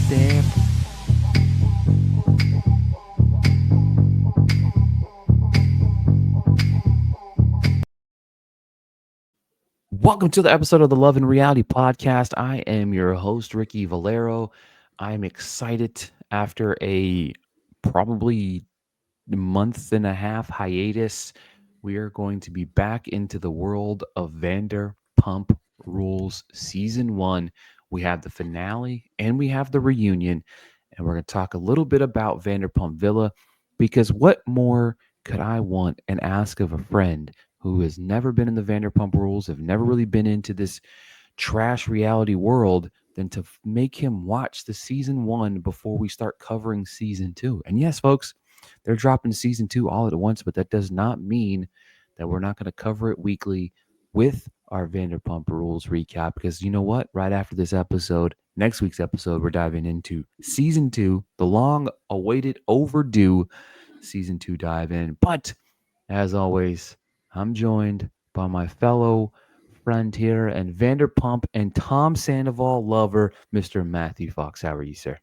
there. Welcome to the episode of the Love and Reality Podcast. I am your host, Ricky Valero. I'm excited after a probably month and a half hiatus. We are going to be back into the world of Vanderpump Rules Season 1. We have the finale and we have the reunion. And we're going to talk a little bit about Vanderpump Villa because what more could I want and ask of a friend who has never been in the Vanderpump Rules, have never really been into this trash reality world, than to make him watch the season 1 before we start covering season 2. And yes, folks, they're dropping season 2 all at once, but that does not mean that we're not going to cover it weekly with our Vanderpump Rules recap. Because you know what? Right after this episode, next week's episode, we're diving into season 2, the long awaited, overdue season 2 dive in. But as always, I'm joined by my fellow friend here and Vanderpump and Tom Sandoval lover, Mr. Matthew Fox. How are you, sir?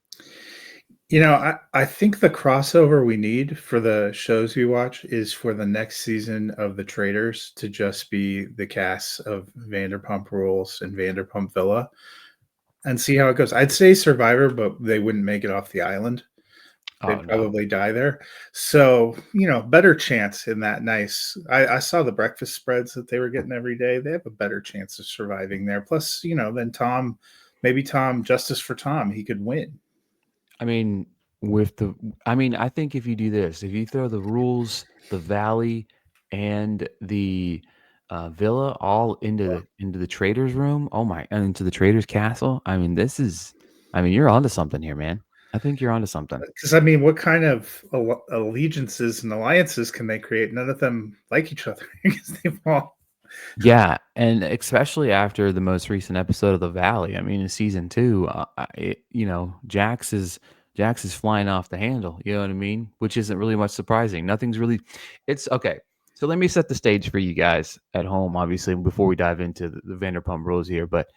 I think the crossover we need for the shows we watch is for the next season of The Traitors to just be the cast of Vanderpump Rules and Vanderpump Villa and see how it goes. I'd say Survivor, but they wouldn't make it off the island. Oh, They'd no. probably die there. So, better chance in that nice. I saw the breakfast spreads that they were getting every day. They have a better chance of surviving there. Plus, then maybe Tom, justice for Tom, he could win. I mean, I think if you do this, if you throw the rules, the valley, and the villa all into the trader's room, and into the trader's castle. You're onto something here, man. I think you're onto something. Because what kind of allegiances and alliances can they create? None of them like each other because they've all. Yeah, and especially after the most recent episode of the Valley. I mean, in season 2, Jax is flying off the handle. You know what I mean? Which isn't really much surprising. Nothing's really. It's okay. So let me set the stage for you guys at home. Obviously, before we dive into the Vanderpump Rules here, but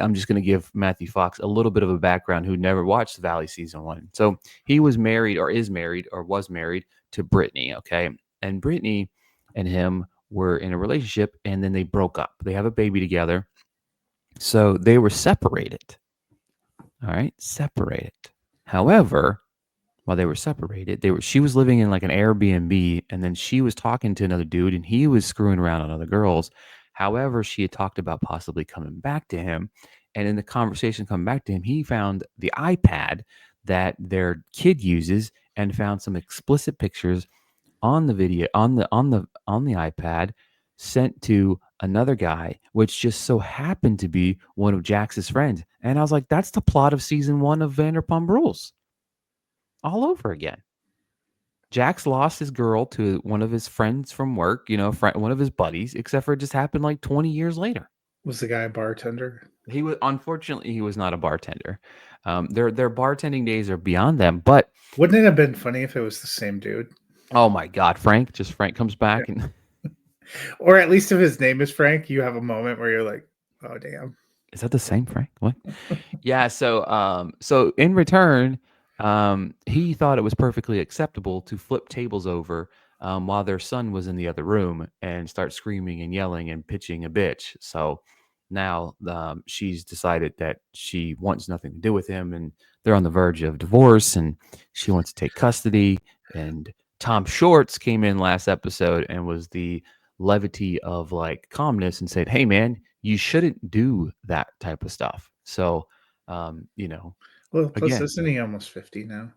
I'm just going to give Matthew Fox a little bit of a background who never watched the Valley season 1. So he was married, or is married, or was married to Brittany. Okay, and Brittany and him were in a relationship, and then they broke up. They have a baby together. So they were separated. All right, separated. However, while they were separated, she was living in like an Airbnb, and then she was talking to another dude, and he was screwing around on other girls. However, she had talked about possibly coming back to him, and in the conversation coming back to him, he found the iPad that their kid uses and found some explicit pictures on the video on the iPad sent to another guy, which just so happened to be one of Jax's friends. And I was like, that's the plot of season 1 of Vanderpump Rules all over again. Jax lost his girl to one of his friends from work, one of his buddies, except for it just happened like 20 years later. Was the guy a bartender? Unfortunately, he was not a bartender. Their bartending days are beyond them, but Wouldn't it have been funny if it was the same dude? oh my God, Frank comes back and Or at least if his name is Frank, you have a moment where you're like, oh, damn. is that the same Frank? What? Yeah. So in return, he thought it was perfectly acceptable to flip tables over while their son was in the other room and start screaming and yelling and pitching a bitch. So now she's decided that she wants nothing to do with him, and they're on the verge of divorce, and she wants to take custody. And Tom Shorts came in last episode and was the levity of like calmness and said, "Hey, man, you shouldn't do that type of stuff." So, Well, plus, again, isn't he almost 50 now?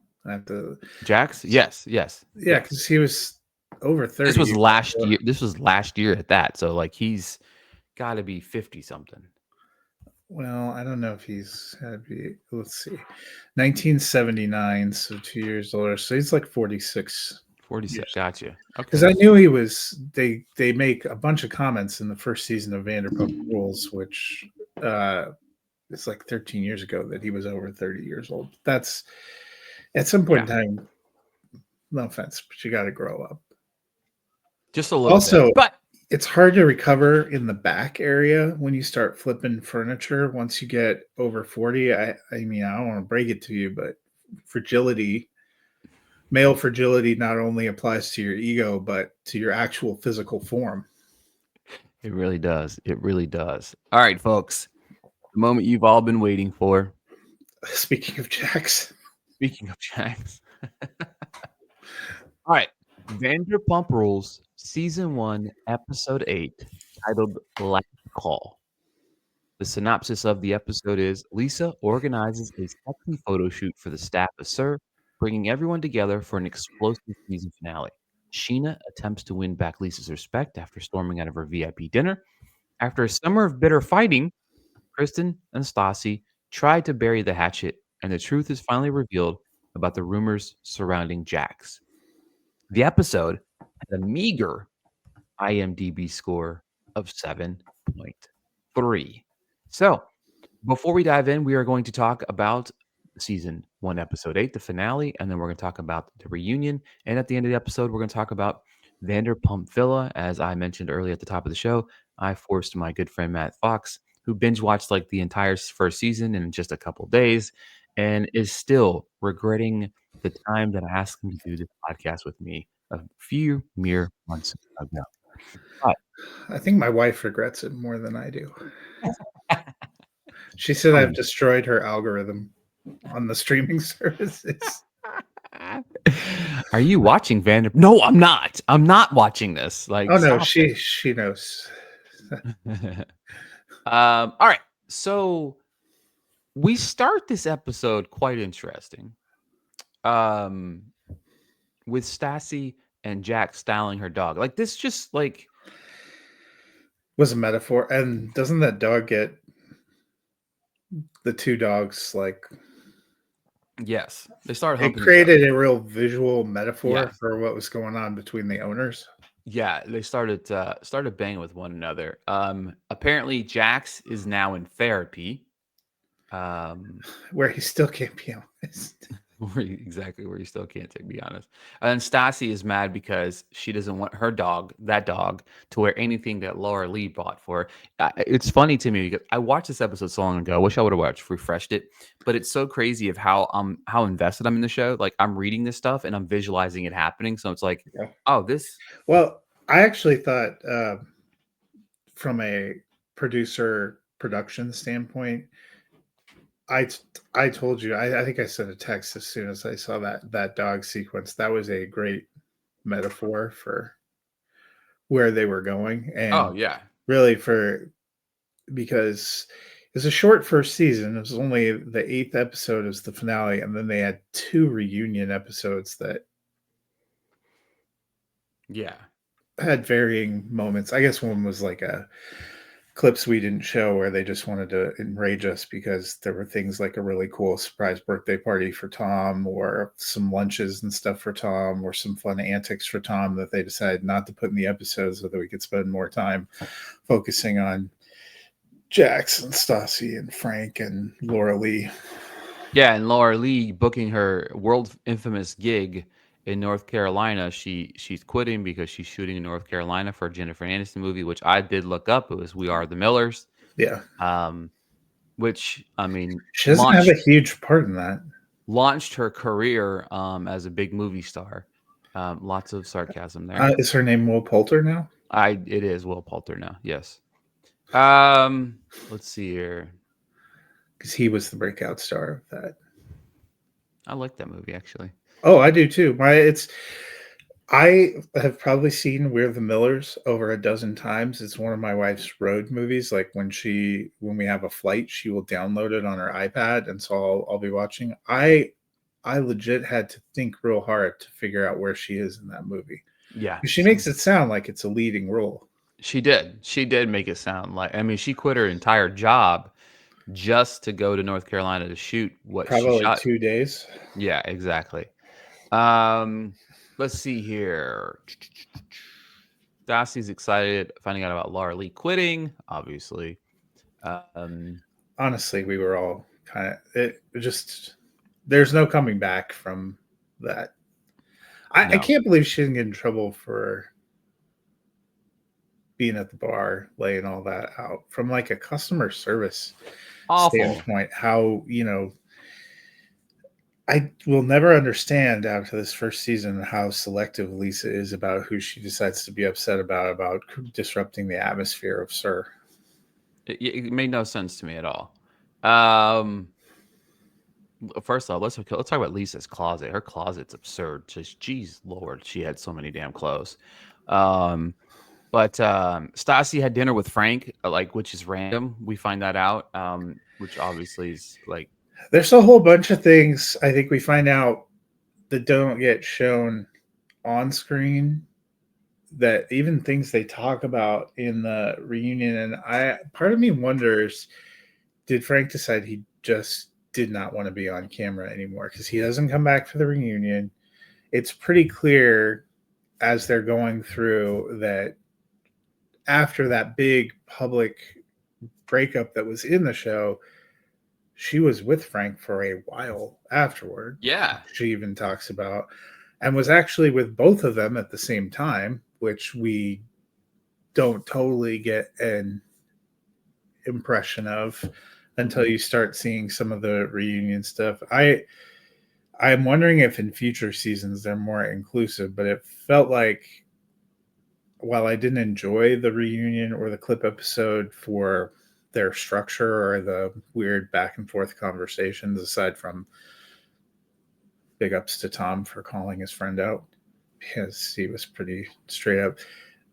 Jax, yes. Yeah, because he was over 30. This was last year. This was last year at that. So, like, he's got to be 50 something. Well, I don't know if he's had to be. Let's see, 1979, so 2 years older. So he's like 46. 46. Gotcha. Because Okay. I knew he was. They make a bunch of comments in the first season of Vanderpump Rules, which it's like 13 years ago that he was over 30 years old. That's at some point Yeah. in time. No offense, but you got to grow up. Just a little Also, bit. But it's hard to recover in the back area when you start flipping furniture once you get over 40. I mean, I don't want to break it to you, but fragility, male fragility not only applies to your ego, but to your actual physical form. It really does. It really does. All right, folks. The moment you've all been waiting for. Speaking of Jacks, Speaking of Jax. All right. Vanderpump Rules, Season 1, Episode 8, titled Last Call. The synopsis of the episode is Lisa organizes a sexy photo shoot for the staff of Sir, bringing everyone together for an explosive season finale. Sheena attempts to win back Lisa's respect after storming out of her VIP dinner. After a summer of bitter fighting, Kristen and Stassi try to bury the hatchet, and the truth is finally revealed about the rumors surrounding Jax. The episode had a meager IMDb score of 7.3. So, before we dive in, we are going to talk about season 1, episode 8, the finale, and then we're going to talk about the reunion. And at the end of the episode, we're going to talk about Vanderpump Villa. As I mentioned earlier at the top of the show, I forced my good friend Matt Fox, who binge watched like the entire first season in just a couple days and is still regretting the time that I asked him to do this podcast with me a few mere months ago. But I think my wife regrets it more than I do. She said I've um, destroyed her algorithm on the streaming services. are you watching Vander? No, I'm not. I'm not watching this. Like, Oh no, stop it. she knows. All right. So we start this episode quite interesting. Um, with Stassi and Jack styling her dog. Like this, just like Was a metaphor. And doesn't that dog get the two dogs like yes, they started it humping each other. created a real visual metaphor Yeah, for what was going on between the owners, yeah, they started banging with one another. Apparently Jax is now in therapy. Um, where he still can't be honest. exactly where you still can't take be honest. And Stassi is mad because she doesn't want her dog, that dog, to wear anything that Laurea-Leigh bought for her. It's funny to me because I watched this episode so long ago. I wish I would have watched refreshed it, but it's so crazy of how invested I'm in the show. Like I'm reading this stuff and I'm visualizing it happening. So it's like, Yeah. oh, this. Well, I actually thought from a producer production standpoint, I I told you I think I sent a text as soon as I saw that dog sequence. That was a great metaphor for where they were going, Oh and yeah, really for because it's a short first season. It was only the eighth episode is the finale, and then they had two reunion episodes that yeah. had varying moments. I guess one was like a clips we didn't show where they just wanted to enrage us because there were things like a really cool surprise birthday party for Tom or some lunches and stuff for Tom or some fun antics for Tom that they decided not to put in the episode so that we could spend more time focusing on Jax and Stassi and Frank and Laura-Leigh. Yeah, and Laurea-Leigh booking her world infamous gig in North Carolina. She's quitting because she's shooting in North Carolina for a Jennifer Aniston movie, which I did look up. It was We Are the Millers, Yeah. um, which I mean She doesn't have a huge part in that. launched her career as a big movie star. Lots of sarcasm there. Is her name Will Poulter now? It is Will Poulter now. Yes. Let's see here. Because he was the breakout star of that. I like that movie actually. Oh, I do too. I have probably seen We're the Millers over a dozen times. It's one of my wife's road movies. Like when we have a flight, she will download it on her iPad, and so I'll be watching. I legit had to think real hard to figure out where she is in that movie. Yeah, She makes it sound like it's a leading role. she did. She did make it sound like. I mean, she quit her entire job just to go to North Carolina to shoot what she Probably shot. 2 days. Yeah, exactly. Um, let's see here. Dassie's excited finding out about Laurea-Leigh quitting, obviously. Um, Honestly, we were all kind of it just there's no coming back from that. I no. can't believe she didn't get in trouble for being at the bar, laying all that out from like a customer service Awful. standpoint. How, I will never understand after this first season how selective Lisa is about who she decides to be upset about disrupting the atmosphere of Sir. It made no sense to me at all. Um, First off, let's talk about Lisa's closet. Her closet's absurd. Just, geez, Lord, she had so many damn clothes. Um, but Stassi had dinner with Frank, like, which is random. We find that out, which obviously is like, There's a whole bunch of things I think we find out that don't get shown on screen, that even things they talk about in the reunion. And I part of me wonders, did Frank decide he just did not want to be on camera anymore? Because he doesn't come back for the reunion. It's pretty clear as they're going through that after that big public breakup that was in the show, she was with Frank for a while afterward. yeah, She even talks about, and was actually with both of them at the same time, which we don't totally get an impression of until you start seeing some of the reunion stuff. I'm wondering if in future seasons they're more inclusive, but it felt like while I didn't enjoy the reunion or the clip episode for their structure or the weird back and forth conversations, aside from big ups to Tom for calling his friend out because he was pretty straight up.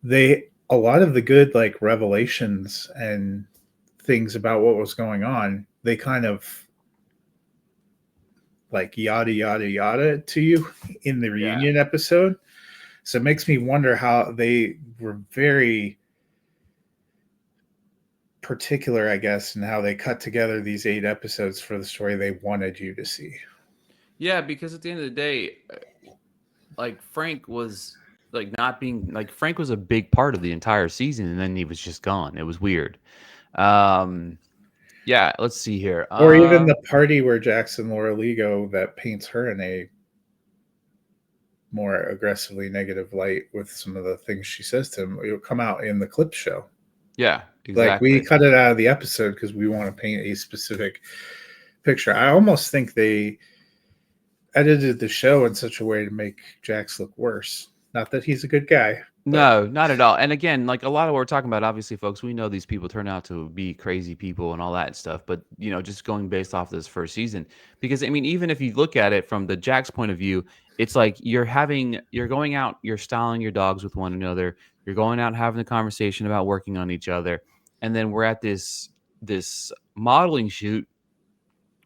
They a lot of the good like revelations and things about what was going on, they kind of like yada yada yada to you in the yeah, reunion episode. So it makes me wonder how they were very particular, I guess, in how they cut together these 8 episodes for the story they wanted you to see. yeah. Because at the end of the day, like Frank was like not being like Frank was a big part of the entire season, and then he was just gone. It was weird. Um, yeah, let's see here. Or even the party where Jackson Laurea-Leigh go that paints her in a more aggressively negative light with some of the things she says to him. It'll come out in the clip show. Yeah, Like we exactly. cut it out of the episode because we want to paint a specific picture. I almost think they edited the show in such a way to make Jax look worse. Not that he's a good guy, but No, not at all. And again, like a lot of what we're talking about, obviously, folks, we know these people turn out to be crazy people and all that stuff. But just going based off this first season, because I mean, even if you look at it from the Jack's point of view, it's like you're going out, you're styling your dogs with one another, you're going out and having a conversation about working on each other, and then we're at this modeling shoot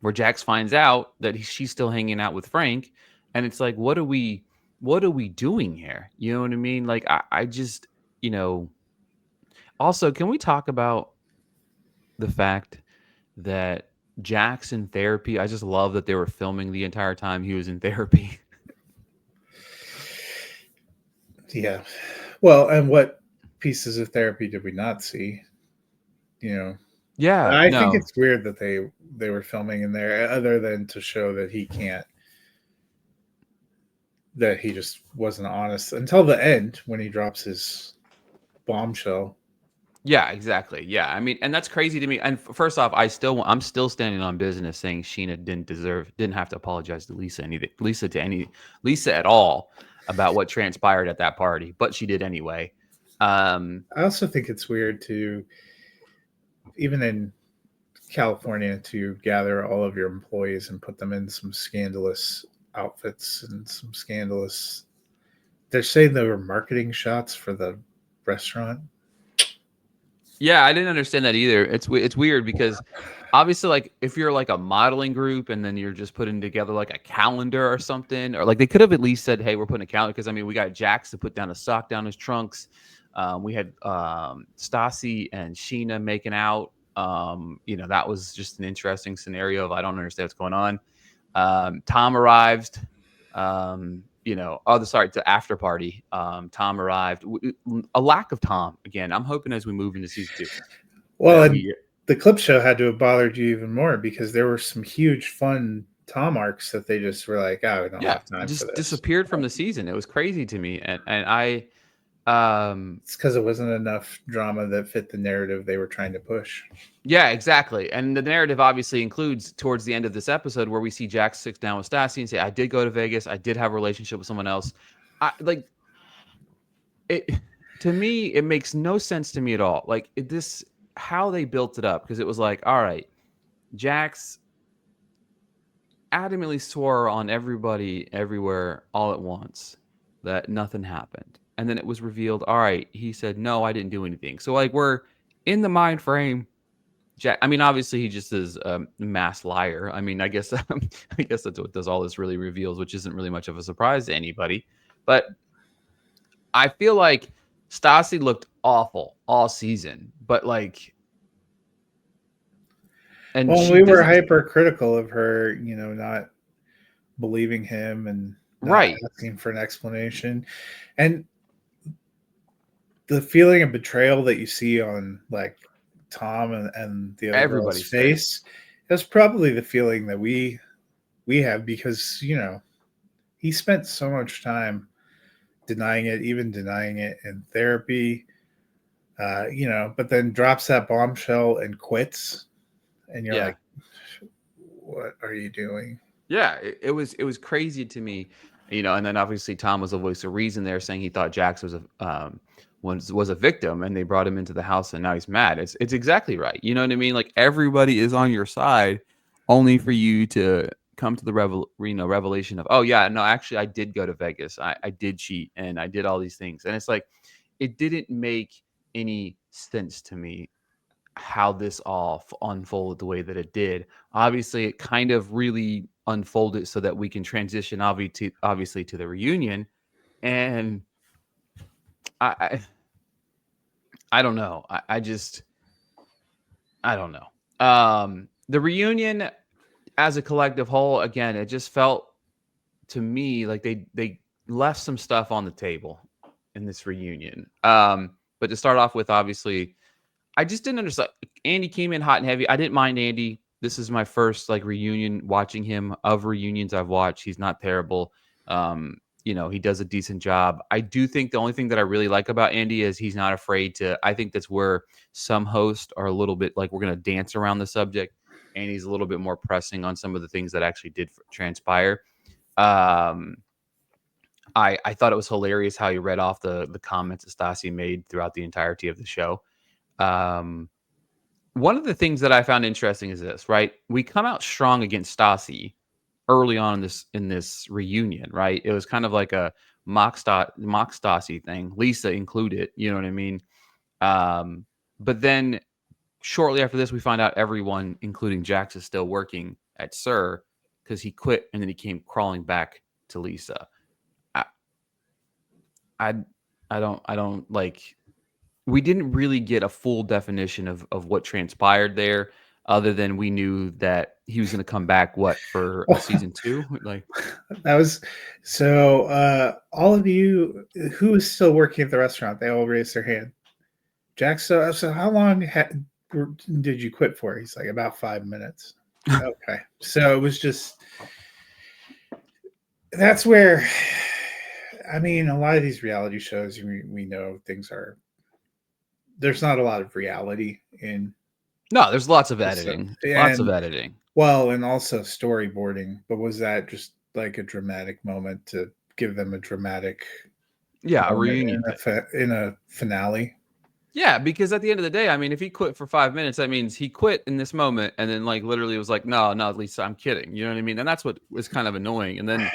where Jax finds out that she's still hanging out with Frank, and it's like, what are we doing here? You know what I mean? Like, I just, you know. Also, can we talk about the fact that Jax in therapy? I just love that they were filming the entire time he was in therapy. yeah. Well, and what pieces of therapy did we not see? You know, Yeah, I think no, it's weird that they were filming in there, other than to show that he can't, that he just wasn't honest until the end when he drops his bombshell. yeah, exactly. Yeah, I mean, and that's crazy to me. And first off, I'm still standing on business saying Sheena didn't have to apologize to Lisa at all about what transpired at that party, but she did anyway. Um, I also think it's weird to, even in California, to gather all of your employees and put them in some scandalous outfits and some scandalous. They're saying they were marketing shots for the restaurant. Yeah, I didn't understand that either. It's weird because obviously, like, if you're like a modeling group and then you're just putting together like a calendar or something, or like they could have at least said, "Hey, we're putting a calendar." Because I mean, we got Jax to put down a sock down his trunks. We had Stassi and Sheena making out. That was just an interesting scenario of I don't understand what's going on. Tom arrived. Sorry, to after party. Tom arrived. A lack of Tom again. I'm hoping as we move into season two Well, that and we the clip show had to have bothered you even more because there were some huge fun Tom arcs that they just were like, "Oh, we don't yeah have time for just this." disappeared from the season. It was crazy to me, and I It's because it wasn't enough drama that fit the narrative they were trying to push. Yeah, exactly. And the narrative obviously includes towards the end of this episode where we see Jax sit down with Stassi and say, I did go to Vegas. I did have a relationship with someone else. I like it. To me, it makes no sense to me at all. Like this, how they built it up. Because it was like, all right, Jax adamantly swore on everybody everywhere all at once that nothing happened. And then it was revealed, all right, he said, no, I didn't do anything. So like we're in the mind frame. Jack, I mean, obviously he just is a mass liar. I mean, I guess I guess that's what does all this really reveals, which isn't really much of a surprise to anybody. But I feel like Stassi looked awful all season, but like, and Well, she we were doesn't. hypercritical of her, not believing him and not Right. asking for an explanation. And the feeling of betrayal that you see on like Tom and the other girl's Everybody's face. face, that's probably the feeling that we have because, he spent so much time denying it, even denying it in therapy, but then drops that bombshell and quits. And you're Yeah. like, what are you doing? Yeah, it was crazy to me, and then obviously Tom was a voice of reason there, saying he thought Jax was a victim, and they brought him into the house, and now he's mad. It's exactly right. You know what I mean? Like everybody is on your side, only for you to come to the revelation of, oh yeah, no, actually I did go to Vegas, I did cheat, and I did all these things, and it's like it didn't make any sense to me how this all unfolded the way that it did. Obviously, it kind of really unfolded so that we can transition obviously to the reunion. And I I don't know. I just I don't know. The reunion as a collective whole, again, it just felt to me like they left some stuff on the table in this reunion. But to start off with, obviously, I just didn't understand. Andy came in hot and heavy. I didn't mind Andy. This is my first like reunion watching him of reunions I've watched. He's not terrible. He does a decent job. I do think the only thing that I really like about Andy is he's not afraid to. I think that's where some hosts are a little bit like we're going to dance around the subject, and he's a little bit more pressing on some of the things that actually did transpire. Um, I thought it was hilarious how he read off the comments that Stassi made throughout the entirety of the show. Um, One of the things that I found interesting is this, right? We come out strong against Stassi early on in this reunion, right? It was kind of like a mock Stassi thing, Lisa included. You know what I mean? Um, but then shortly after this, we find out everyone, including Jax, is still working at Sir because he quit and then he came crawling back to Lisa. I, I, I don't like. We didn't really get a full definition of what transpired there, other than we knew that he was going to come back. What for a season two? Like, That was so. All of you who is still working at the restaurant, they all raised their hand. Jack, so how long did you quit for? He's like, about 5 minutes. Okay, so it was just that's where. I mean, a lot of these reality shows, we know things are. There's not a lot of reality in no, there's lots of this, editing, lots of and editing. well, and also storyboarding. But was that just like a dramatic moment to give them a dramatic Yeah, a moment reunion thing. in a finale? Yeah, because at the end of the day, I mean, if he quit for 5 minutes, that means he quit in this moment, and then like literally was like, no, no, Lisa, I'm kidding. You know what I mean? And that's what was kind of annoying. And then,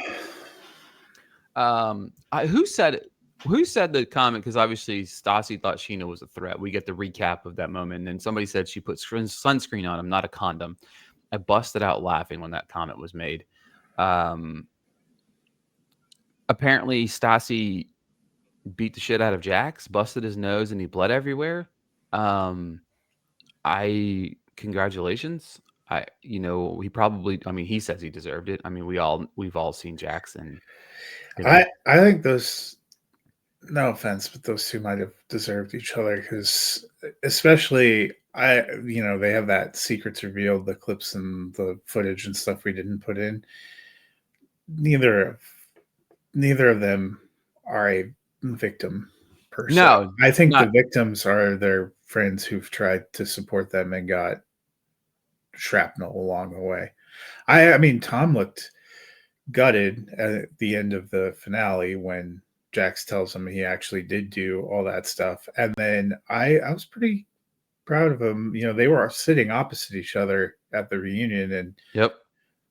who said it? Who said the comment? Because obviously Stassi thought Sheena was a threat. We get the recap of that moment, and then somebody said she put sunscreen on him, not a condom. I busted out laughing when that comment was made. Um, Apparently, Stassi beat the shit out of Jax, busted his nose, and he bled everywhere. Um, I congratulations. He probably. I mean, he says he deserved it. I mean, we've all seen Jax, and you know, I think those, no offense, but those two might have deserved each other because, especially, they have that secrets revealed, the clips and the footage and stuff we didn't put in. Neither of neither of them are a victim per se. No, I think the not victims are their friends who've tried to support them and got shrapnel along the way. I mean, Tom looked gutted at the end of the finale when Jax tells him he actually did do all that stuff. And then I was pretty proud of him. You know, they were sitting opposite each other at the reunion, and yep.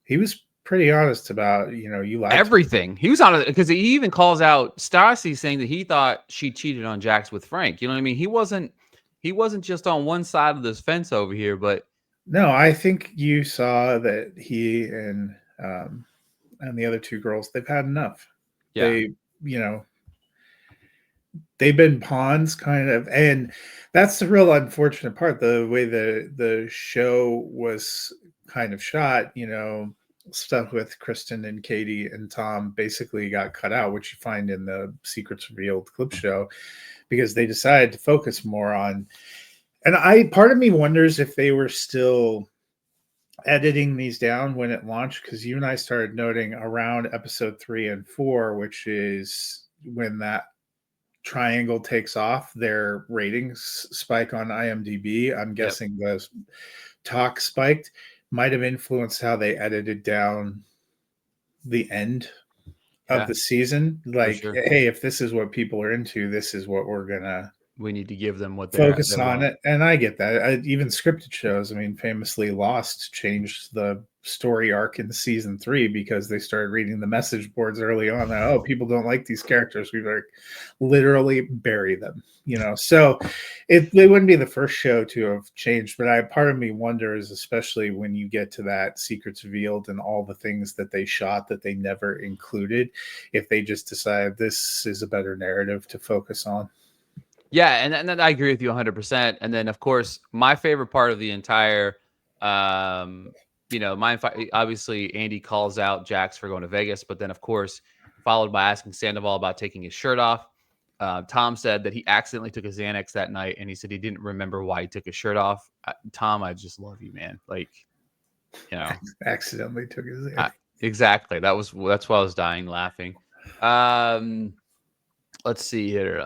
he was pretty honest about, you know, you lied to me. Everything. He was on it because he even calls out Stassi saying that he thought she cheated on Jax with Frank. You know what I mean? He wasn't just on one side of this fence over here, but No, I think you saw that he and the other two girls, they've had enough. yeah. They, you know, they've been pawns kind of, and that's the real unfortunate part, the way the show was kind of shot, you know, stuff with Kristen and Katie and Tom basically got cut out, which you find in the Secrets Revealed clip show, because they decided to focus more on, and I part of me wonders if they were still editing these down when it launched, because you and I started noting around episode 3 and 4, which is when that triangle takes off, their ratings spike on IMDb. I'm Yep. guessing the talk spiked, might have influenced how they edited down the end of Yeah, the season. for Like, sure. hey, if this is what people are into, this is what we're gonna We need to give them what focus they on want. it. And I get that. Even scripted shows, I mean, famously Lost changed the story arc in season 3 because they started reading the message boards early on that, oh, people don't like these characters, we like literally bury them, you know. So they wouldn't be the first show to have changed, but part of me wonders, especially when you get to that Secrets Revealed and all the things that they shot that they never included, if they just decide this is a better narrative to focus on. Yeah, and I agree with you 100%. And then, of course, my favorite part of the entire, um, obviously Andy calls out Jax for going to Vegas, but then, of course, followed by asking Sandoval about taking his shirt off. Tom said that he accidentally took a Xanax that night, and he said he didn't remember why he took his shirt off. Tom, I just love you, man. Like, you know, Accidentally took his I, exactly. That's why I was dying laughing. Um, let's see here.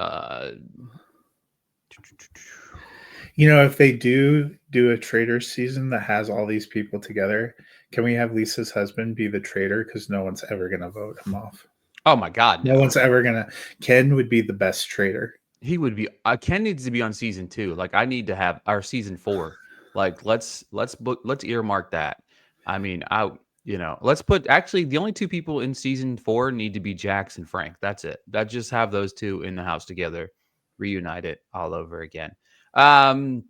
You know, if they do a traitor season that has all these people together, can we have Lisa's husband be the traitor? Because no one's ever going to vote him off. Oh my God, No no. one's ever going to. Ken would be the best traitor. He would be. Ken needs to be on season 2. Like I need to have our season 4. Like let's earmark that. I mean, let's put actually the only 2 people in season 4 need to be Jax and Frank. That's it. That just have those 2 in the house together, reunite it all over again. Um,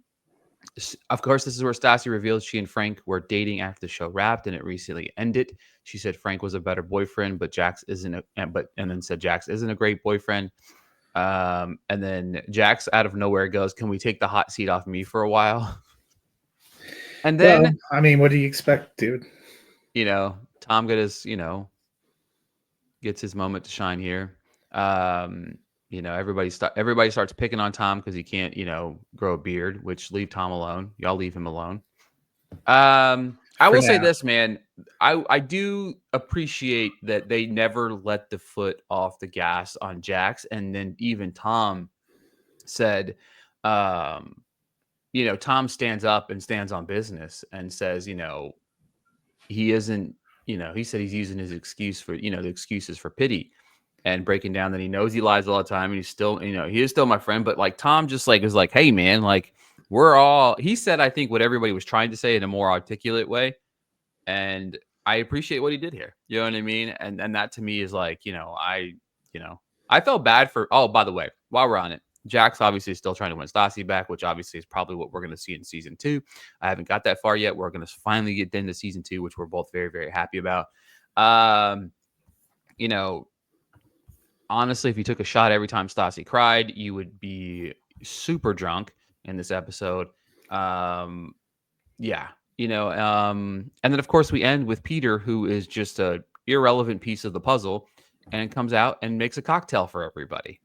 of course, this is where Stassi reveals she and Frank were dating after the show wrapped and it recently ended. She said Frank was a better boyfriend, but Jax isn't. And then said Jax isn't a great boyfriend. And then Jax out of nowhere goes, "Can we take the hot seat off me for a while?" And Well, then, I mean, what do you expect, dude? Tom gets his moment to shine here. Everybody starts picking on Tom because he can't, grow a beard, which leave Tom alone. Y'all leave him alone. I For will say now. this, man. I do appreciate that they never let the foot off the gas on Jax, and then even Tom said, um, Tom stands up and stands on business and says, he isn't, he said he's using his excuse for, the excuses for pity and breaking down that he knows he lies all the time and he's still, he is still my friend. But like Tom just like is like, hey man, like he said, I think what everybody was trying to say in a more articulate way. And I appreciate what he did here. You know what I mean? And that to me is like, I felt bad for, oh, by the way, while we're on it, Jax obviously is still trying to win Stassi back, which obviously is probably what we're going to see in season 2. I haven't got that far yet. We're going to finally get into season 2, which we're both very, very happy about. Um, you know, Honestly, if you took a shot every time Stassi cried, you would be super drunk in this episode. Um, yeah, and then of course we end with Peter, who is just a irrelevant piece of the puzzle, and comes out and makes a cocktail for everybody.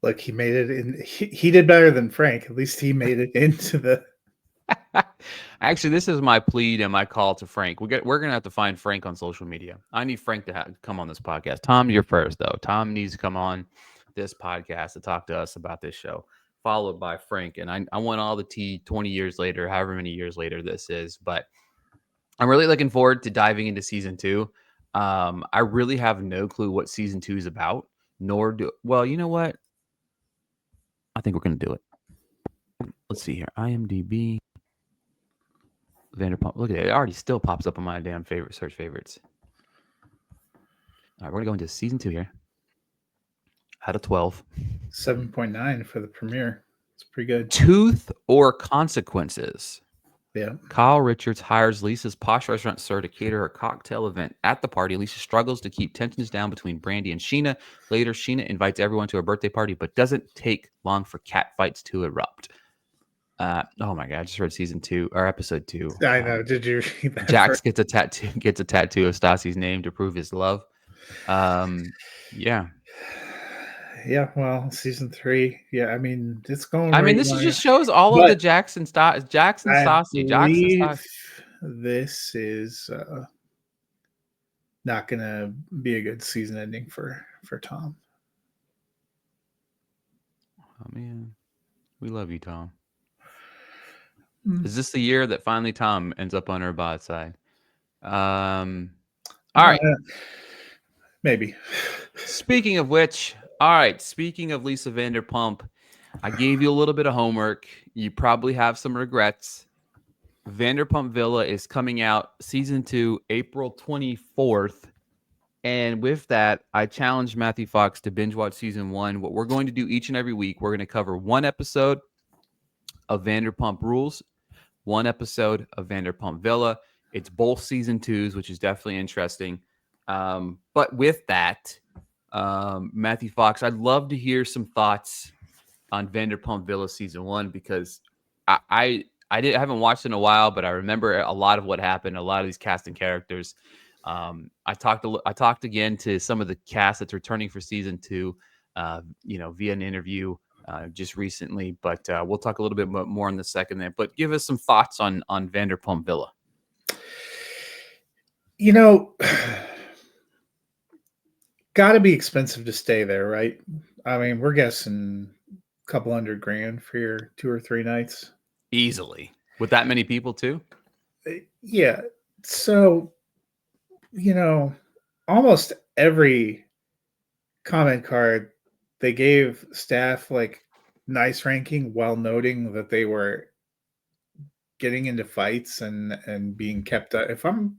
Look, he made it in. He did better than Frank. At least he made it into the. Actually, this is my plea and my call to Frank. We're gonna have to find Frank on social media. I need Frank to come on this podcast. Tom, you're first though. Tom needs to come on. this podcast to talk to us about this show, followed by Frank. And I want all the tea 20 years later, however many years later this is. But I'm really looking forward to diving into season two. I really have no clue what season two is about, nor do, well, you know what? I think we're going to do it. Let's see here. IMDb, Vanderpump. Look at it. It already still pops up on my damn favorite search favorites. All right, we're going to go into season two here. Out of 12. 7.9 for the premiere. It's pretty good. Tooth or Consequences. Yeah. Kyle Richards hires Lisa's posh restaurant server to cater her cocktail event. At the party, Lisa struggles to keep tensions down between Brandy and Sheena. Later, Sheena invites everyone to her birthday party, but doesn't take long for cat fights to erupt. Oh my god! I just read season two or episode two. I know. Did you read that? Jax gets a tattoo. Gets a tattoo of Stassi's name to prove his love. Yeah. Yeah. Well, season 3. Yeah. I mean, it's going I mean, right this now. just shows all of But the Jackson I Stassi, Jackson believe Stassi. this is not going to be a good season ending for Tom. Oh man, we love you, Tom. Mm. Is this the year that finally Tom ends up on her bot side? All right. Maybe. Speaking of which, all right. Speaking of Lisa Vanderpump, I gave you a little bit of homework. You probably have some regrets. Vanderpump Villa is coming out season 2, April 24th. And with that, I challenged Matthew Fox to binge watch season 1. What we're going to do each and every week, we're going to cover one episode of Vanderpump Rules, one episode of Vanderpump Villa. It's both season 2s, which is definitely interesting. But with that, Matthew Fox, I'd love to hear some thoughts on Vanderpump Villa season 1 because I haven't watched it in a while, but I remember a lot of what happened, a lot of these casting characters. I talked again to some of the cast that's returning for season 2, via an interview just recently. But we'll talk a little bit more in the second there. But give us some thoughts on Vanderpump Villa. You know, got to be expensive to stay there, right? I mean, we're guessing a couple $100,000 for your 2 or 3 nights. Easily. With that many people too? Yeah. So, almost every comment card they gave staff like nice ranking while noting that they were getting into fights and being kept up. If I'm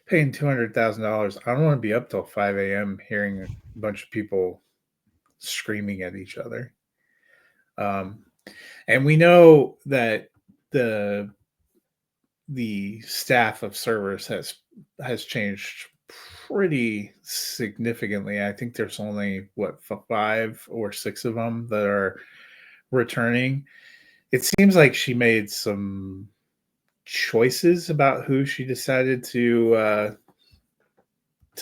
paying $200,000, I don't want to be up till 5 a.m. hearing a bunch of people screaming at each other. And we know that the staff of servers has changed pretty significantly. I think there's only 5 or 6 of them that are returning. It seems like she made some choices about who she decided to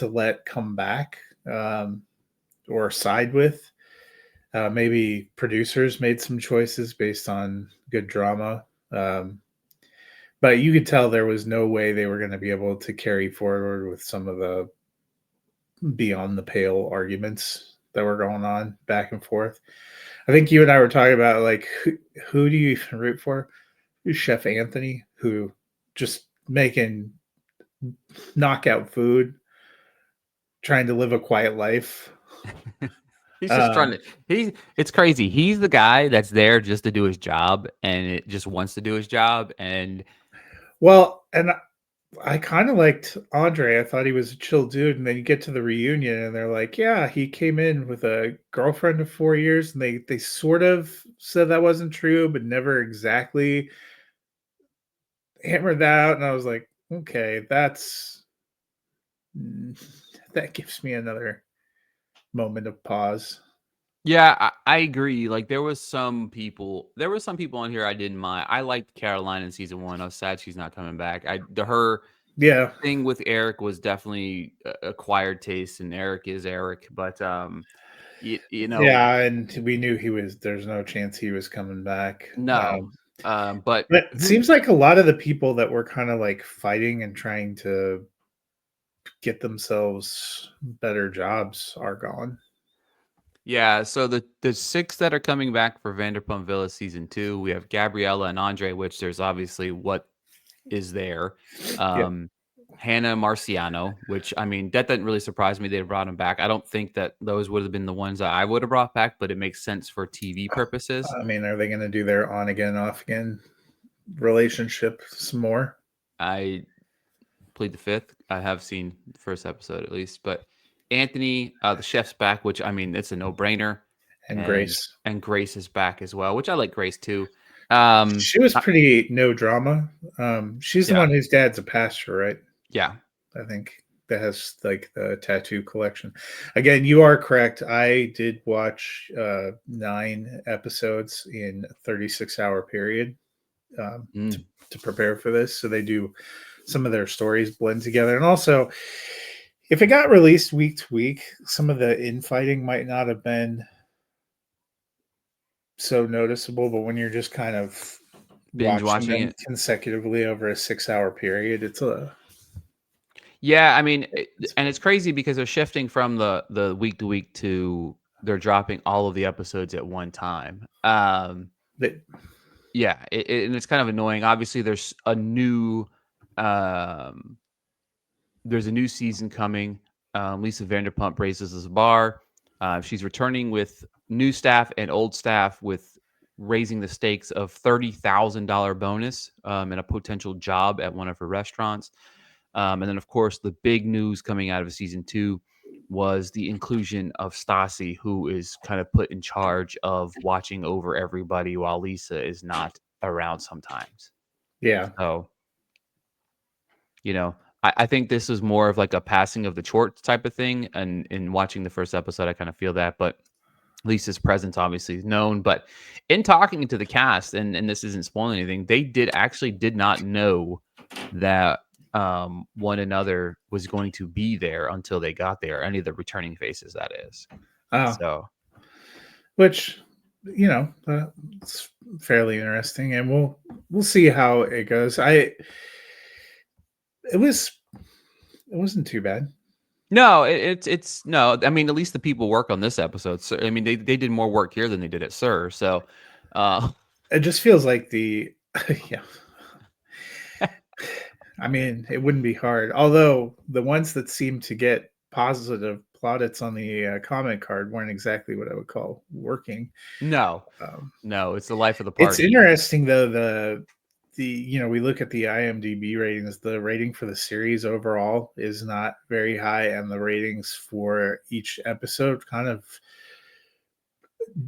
let come back or side with. Maybe producers made some choices based on good drama. But you could tell there was no way they were going to be able to carry forward with some of the beyond the pale arguments that were going on back and forth. I think you and I were talking about like who do you even root for? Chef Anthony, who just making knockout food, trying to live a quiet life. He's just trying to. It's crazy. He's the guy that's there just to do his job, and it just wants to do his job. And I kind of liked Andre. I thought he was a chill dude, and then you get to the reunion, and they're like, "Yeah, he came in with a girlfriend of 4 years," and they sort of said that wasn't true, but never exactly hammered that out. And I was like, "Okay, that gives me another moment of pause." yeah, I agree. Like there was some people on here I didn't mind. I liked Caroline in season 1. I was sad she's not coming back. Her thing with Eric was definitely acquired taste, and Eric is Eric. But yeah, and we knew there's no chance he was coming back. No, but it seems like a lot of the people that were kind of like fighting and trying to get themselves better jobs are gone. Yeah, so the 6 that are coming back for Vanderpump Villa season 2, we have Gabriella and Andre, which there's obviously what is there. Yeah. Um, Hannah Marciano, which, I mean, that doesn't really surprise me they brought him back. I don't think that those would have been the ones that I would have brought back, but it makes sense for TV purposes. I mean, are they going to do their on again, off again relationship some more? I plead the fifth. I have seen the first episode at least, but Anthony, the chef's back, which I mean, it's a no-brainer, And and Grace. Grace is back as well, which I like Grace too. She was I- pretty no drama. She's the yeah, one whose dad's a pastor, right? yeah. I think that has like the tattoo collection. Again, you are correct. I did watch 9 episodes in a 36-hour period Mm. to prepare for this. So they do some of their stories blend together. And also, if it got released week to week, some of the infighting might not have been so noticeable. But when you're just kind of Binge watching watching them it. consecutively over a 6-hour period, it's a Yeah, I mean, it's and it's crazy because they're shifting from the week to week to they're dropping all of the episodes at one time. that Yeah, and it's kind of annoying. Obviously, um, there's a new season coming. Lisa Vanderpump raises the bar. She's returning with new staff and old staff with raising the stakes of $30,000 bonus and a potential job at one of her restaurants. And then, of course, the big news coming out of season 2 was the inclusion of Stassi, who is kind of put in charge of watching over everybody while Lisa is not around sometimes. yeah. So, I think this is more of like a passing of the torch type of thing. And in watching the first episode, I kind of feel that. But Lisa's presence obviously is known. But in talking to the cast, and this isn't spoiling anything, they did not know that one another was going to be there until they got there. Any of the returning faces, that is. Oh, So which it's fairly interesting, and we'll see how it goes. It was it wasn't too bad. no, it's no. I mean, at least the people work on this episode. So I mean, they did more work here than they did at Sir. So, uh, It just feels like the yeah. I mean, it wouldn't be hard. Although the ones that seem to get positive plaudits on the comment card weren't exactly what I would call working. no, Um, no, it's the life of the it's party. interesting though we look at the IMDb ratings. The rating for the series overall is not very high, and the ratings for each episode kind of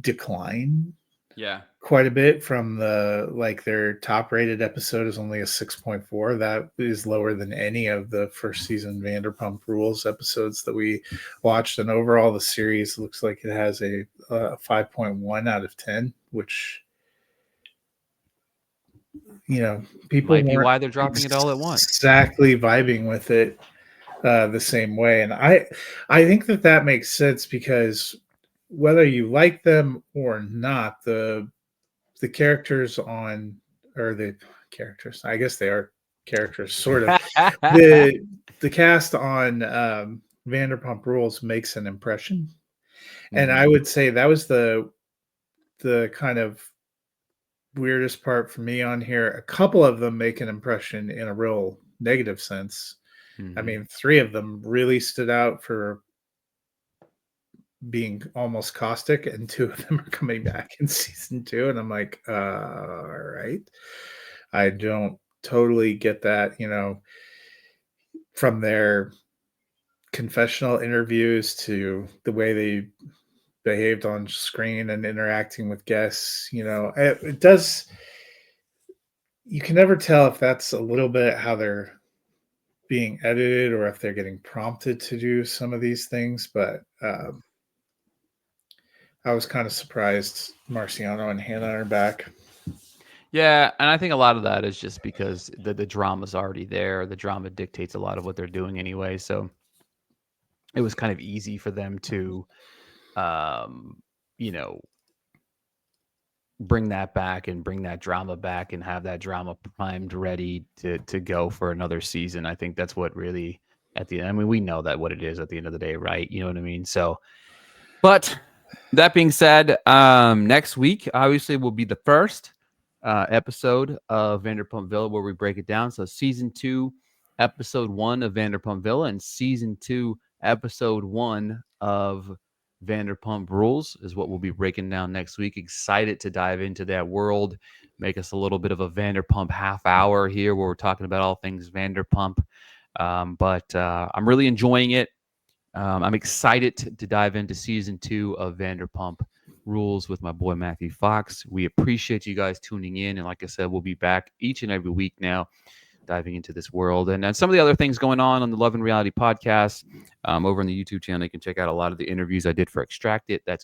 decline Yeah. quite a bit from their top rated episode is only a 6.4. That is lower than any of the first season Vanderpump Rules episodes that we watched. And overall, the series looks like it has a 5.1 out of 10, which, people Might be weren't why they're dropping it all at once. exactly vibing with it the same way. And I think that makes sense because whether you like them or not, the characters on or the characters, I guess they are characters, sort of. The cast on Vanderpump Rules makes an impression. And I Mhm. would say that was the kind of weirdest part for me on here. A couple of them make an impression in a real negative sense. I Mhm. mean, 3 of them really stood out for being almost caustic, and 2 of them are coming back in season 2, and I'm like, all right. I don't totally get that, from their confessional interviews to the way they behaved on screen and interacting with guests. It does. You can never tell if that's a little bit how they're being edited or if they're getting prompted to do some of these things. But I was kind of surprised Marciano and Hannah are back. Yeah, and I think a lot of that is just because the drama's already there. The drama dictates a lot of what they're doing anyway, so it was kind of easy for them to, um, you know, bring that back and bring that drama back and have that drama primed, ready to go for another season. I think that's what really at the end. I mean, we know that what it is at the end of the day, right? You know what I mean? So, but That being said, next week obviously will be the first episode of Vanderpump Villa where we break it down. So season 2, episode 1 of Vanderpump Villa, and season 2, episode 1 of Vanderpump Rules is what we'll be breaking down next week. Excited to dive into that world, make us a little bit of a Vanderpump half hour here where we're talking about all things Vanderpump. But I'm really enjoying it. I'm excited to dive into season 2 of Vanderpump Rules with my boy Matthew Fox. We appreciate you guys tuning in. And like I said, we'll be back each and every week now diving into this world. And some of the other things going on the Love and Reality podcast over on the YouTube channel. You can check out a lot of the interviews I did for Extracted. That's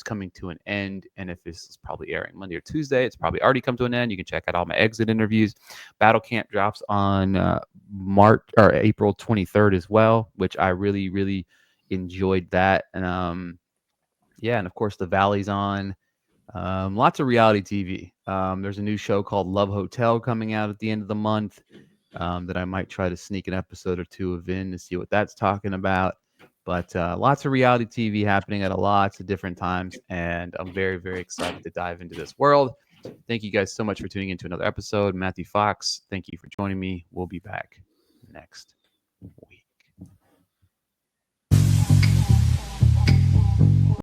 coming to an end. And if this is probably airing Monday or Tuesday, it's probably already come to an end. You can check out all my exit interviews. Battle Camp drops on March or April 23rd as well, which I really, really enjoyed that. And yeah, and of course the Valley's on. Lots of reality TV. There's a new show called Love Hotel coming out at the end of the month that I might try to sneak an episode or two of in to see what that's talking about. But lots of reality TV happening at lots of different times, and I'm very, very excited to dive into this world. Thank you guys so much for tuning into another episode. Matthew Fox, thank you for joining me. We'll be back next